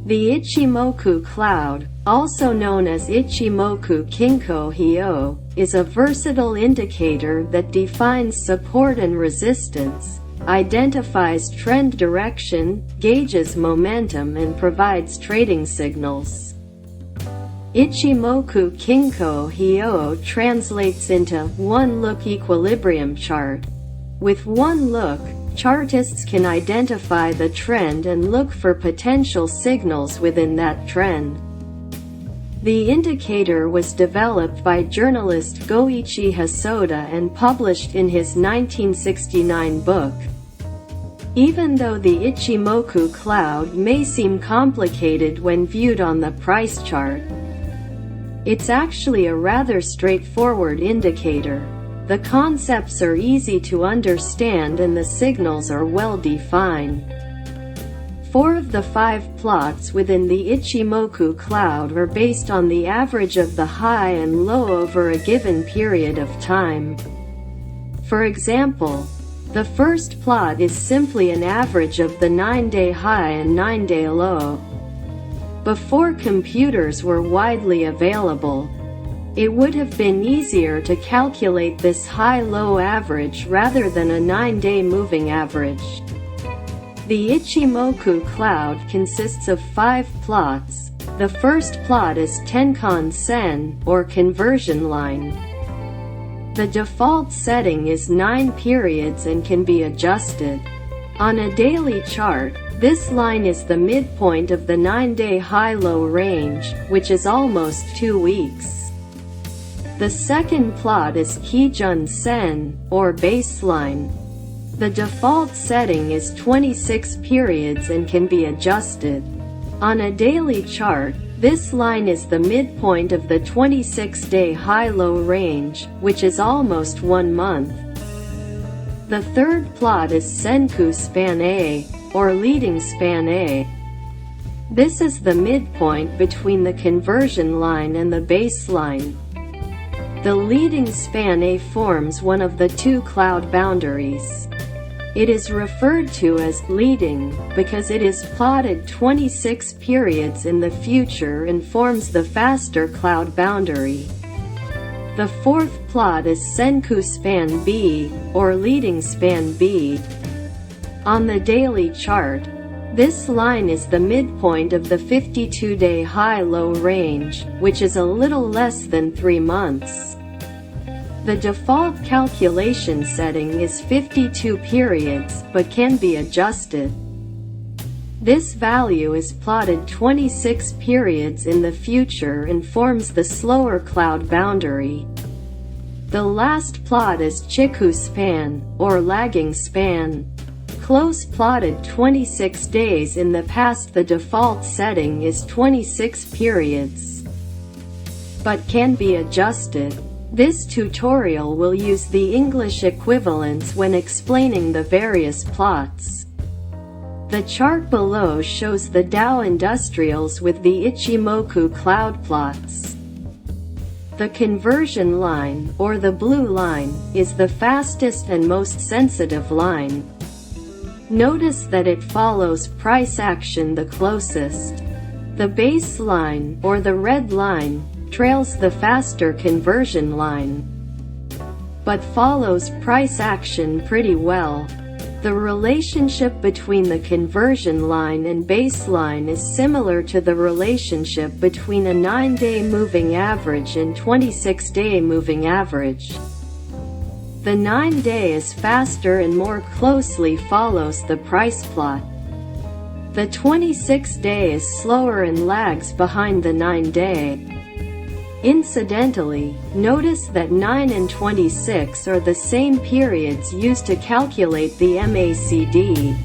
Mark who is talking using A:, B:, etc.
A: The Ichimoku cloud, also known as Ichimoku Kinko Hyo, is a versatile indicator that defines support and resistance, identifies trend direction, gauges momentum and provides trading signals. Ichimoku Kinko Hyo translates into one-look equilibrium chart. With one look, chartists can identify the trend and look for potential signals within that trend. The indicator was developed by journalist Goichi Hosoda and published in his 1969 book. Even though the Ichimoku cloud may seem complicated when viewed on the price chart, it's actually a rather straightforward indicator. The concepts are easy to understand and the signals are well defined. 4 of the 5 plots within the Ichimoku cloud are based on the average of the high and low over a given period of time. For example, the first plot is simply an average of the 9-day high and 9-day low. Before computers were widely available, it would have been easier to calculate this high-low average rather than a 9-day moving average. The Ichimoku cloud consists of 5 plots. The first plot is Tenkan Sen, or conversion line. The default setting is 9 periods and can be adjusted. On a daily chart, this line is the midpoint of the 9-day high-low range, which is almost 2 weeks. The second plot is Kijun Sen, or baseline. The default setting is 26 periods and can be adjusted. On a daily chart, this line is the midpoint of the 26-day high-low range, which is almost 1 month. The third plot is Senku Span A, or leading span A. This is the midpoint between the conversion line and the baseline. The leading span A forms one of the 2 cloud boundaries. It is referred to as leading because it is plotted 26 periods in the future and forms the faster cloud boundary. The fourth plot is Senku Span B, or leading span B. On the daily chart, this line is the midpoint of the 52-day high-low range, which is a little less than 3 months. The default calculation setting is 52 periods, but can be adjusted. This value is plotted 26 periods in the future and forms the slower cloud boundary. The last plot is Chiku Span, or lagging span. Close plotted 26 days in the past. The default setting is 26 periods, but can be adjusted. This tutorial will use the English equivalents when explaining the various plots. The chart below shows the Dow Industrials with the Ichimoku cloud plots. The conversion line, or the blue line, is the fastest and most sensitive line. Notice that it follows price action the closest. The base line, or the red line, trails the faster conversion line, but follows price action pretty well. The relationship between the conversion line and baseline is similar to the relationship between a 9-day moving average and 26-day moving average. The 9-day is faster and more closely follows the price plot. The 26-day is slower and lags behind the 9-day. Incidentally, notice that 9 and 26 are the same periods used to calculate the MACD.